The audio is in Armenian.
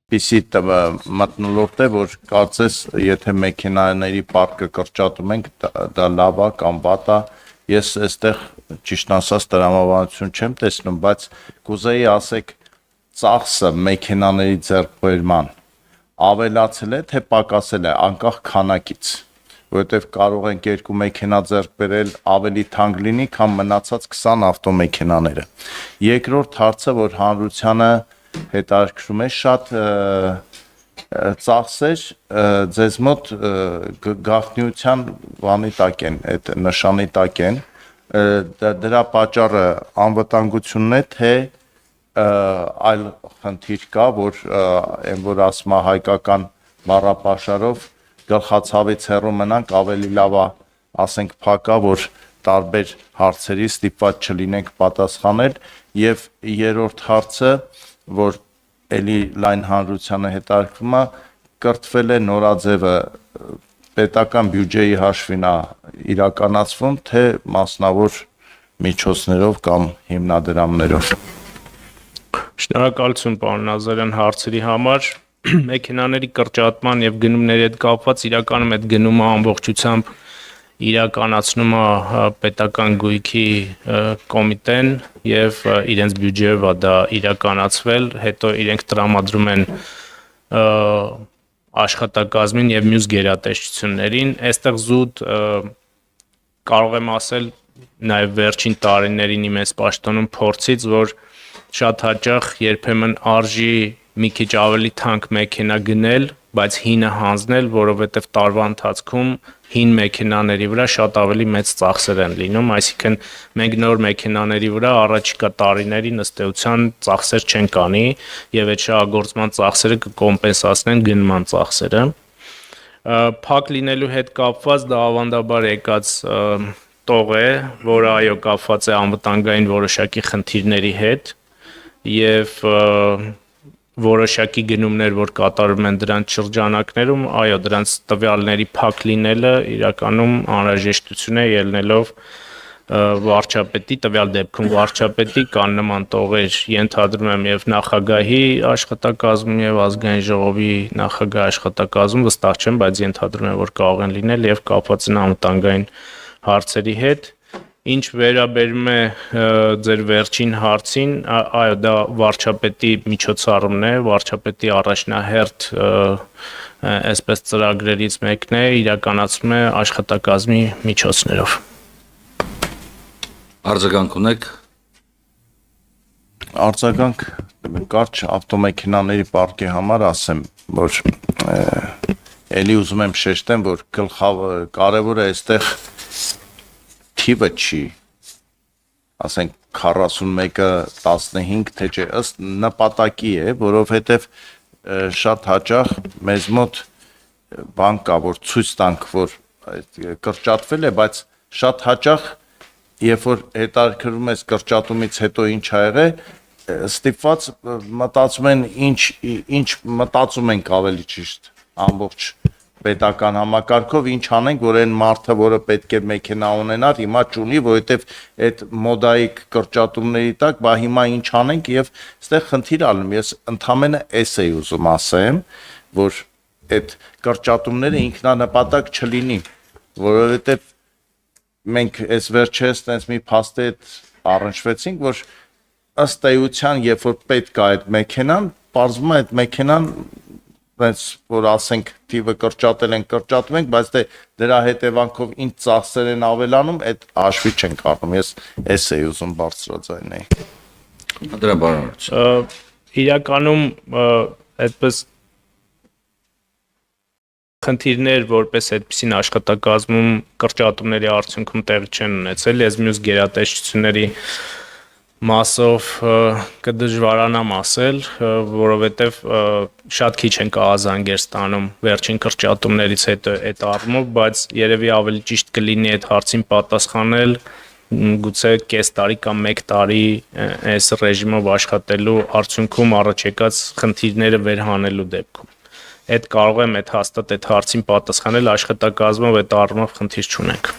Պիսի մտնոլորտ է, որ կարծես, եթե մեքենաների պարկը կրճատում ենք, դա լավ է կամ վատ է, ես այստեղ ճիշտ ասած տրամաբանություն չեմ տեսնում, բայց կուզեի ասեք ծախսը մեքենաների ձեռքբերման ավելացել է, թե պակասել է, անկախ քանակից, որովհետև կարող ենք 2 մեքենա ձեռք բերել ավելի թանկ լինի, քան մնացած 20 ավտոմեքենաները։ Երկրորդ հարցը, որ հանրությանը հետաքրքրում է, շատ ծախսեր ձեզ մոտ գաղտնիության բանի տակ են, այդ նշանի տակ են, դրա պատճառը անվտանգությունն է, թե այլ խնդիր կա, որ ասում է հայկական բառապաշարով գլխացավից հեռու մնանք, ավելի լավ է, ասենք փակա, որ տարբեր հարցերի ստիպված չլինենք պատասխանել, եւ երրորդ հարցը, որ էլի լայն հանրությանը հետաքրքրում է, կրթվել է նորաձևը պետական բյուջեի հաշվին է իրականացվում, թե մասնավոր միջոցներով կամ հիմնադրամներով։ Շնորհակալություն պարոն Նազարյան հարցերի համար։ Մեքենաների կրճատման եւ գնումների հետ կապված իրականում այդ գնումը ամբողջությամբ իրականացնում է պետական գույքի կոմիտեն եւ իրենց բյուջեով է դա իրականացվել, հետո իրենք տրամադրում են աշխատակազմին եւ մյուս գերատեսչություններին, այստեղ զուտ կարող եմ ասել նաեւ վերջին տարիներին իմ այս պաշտոնում փորձից, որ շատ հաճախ երբեմն արժի մի քիչ ավելի թանկ մեքենա գնել, բայց հինը հանձնել, որովհետև տարվա ընթացքում հին մեքենաների վրա շատ ավելի մեծ ծախսեր են լինում, այսինքն մենք նոր մեքենաների վրա առաջիկա տարիներին ըստ էության ծախսեր չենք անի եւ այդ շահագործման ծախսերը կկոմպենսացնեն գնման ծախսերը։ Փակ լինելու հետ կապված դա ավանդաբար եկած տող է, որը այո կապված է անվտանգային որոշակի խնդիրների հետ եւ որոշակի գնումներ, որ կատարում են դրանց շրջանակներում, այո, դրանց տվյալների փակ լինելը իրականում անհրաժեշտություն է ելնելով վարչապետի, տվյալ դեպքում վարչապետի կան նման տողեր, ենթադրում եմ եւ նախագահի աշխատակազմում եւ ազգային ժողովի նախագահ աշխատակազմում, վստահ չեմ, բայց ենթադրում եմ, որ կարող են լինել եւ կապված են անվտանգային հարցերի հետ։ Ինչ վերաբերում է ձեր վերջին հարցին, այո, դա վարչապետի միջոցառումն է, վարչապետի առաջնահերթ այսպես ծրագրերից մեկն է, իրականացվում է աշխատակազմի միջոցներով։ Արձագանք ունեք։ Արձագանք կարճ ավտոմեքենաների պարկի համար ասեմ, որ էլի ուզում եմ շեշտեմ, որ կարևորը այստեղ թիվը չի, ասենք 41-ը 15, թե չէ, ըստ նպատակի է, որովհետև շատ հաճախ մեզ մոտ բան կա, որ ցույց տանք, որ կրճատվել է, բայց շատ հաճախ, երբ որ հետաքրքրում ես կրճատումից հետո ինչ ա եղել, ստիպված մտածում են ինչ մտածում ենք ավելի ճիշտ ամբողջ պետական համակարգով ինչ անենք, որ այն մարդը, որը պետք է մեքենա ունենար, հիմա չունի, որովհետև այդ մոդայիկ կրճատումների տակ, բա հիմա ինչ անենք եւ այստեղ խնդիր ալնում։ Ես ընդամենը էս էի ուզում ասեմ, որ այդ կրճատումները ինքնանպատակ չլինի, որովհետև մենք այս վերջերս տենց մի փաստի հետ առնչվեցինք, որ ըստ էության, երբ որ պետք է այդ մեքենան, պարզվում է այդ մեքենան Բայց որ ասենք թիվը կրճատել ենք, կրճատում ենք, բայց դրա հետևանքով ինչ ծախսեր են ավելանում, այդ հաշվի չենք առնում։ Ես էս էի ուզում բարձրաձայնել։ Դրա բարոյություն։ Իրականում այդպես խնդիրներ, որպես այդպիսին աշխատակազմում կրճատումների արդյունքում տեղի չեն ունեցել, ես մյուս գերատեսչությունների մասով կդժվարանամ ասել, որովհետև շատ քիչ են կահազանգեր ստանում վերջին կրճատումներից հետո այդ առումով, բայց երևի ավելի ճիշտ կլինի այդ հարցին պատասխանել գուցե կես տարի կամ 1 տարի այս ռեժիմով աշխատելու արդյունքում առաջ եկած խնդիրները վերհանելու դեպքում։ Այդ կարող եմ այդ հաստատ այդ հարցին պատասխանել աշխատակազմով այդ առումով խնդիր չունենք։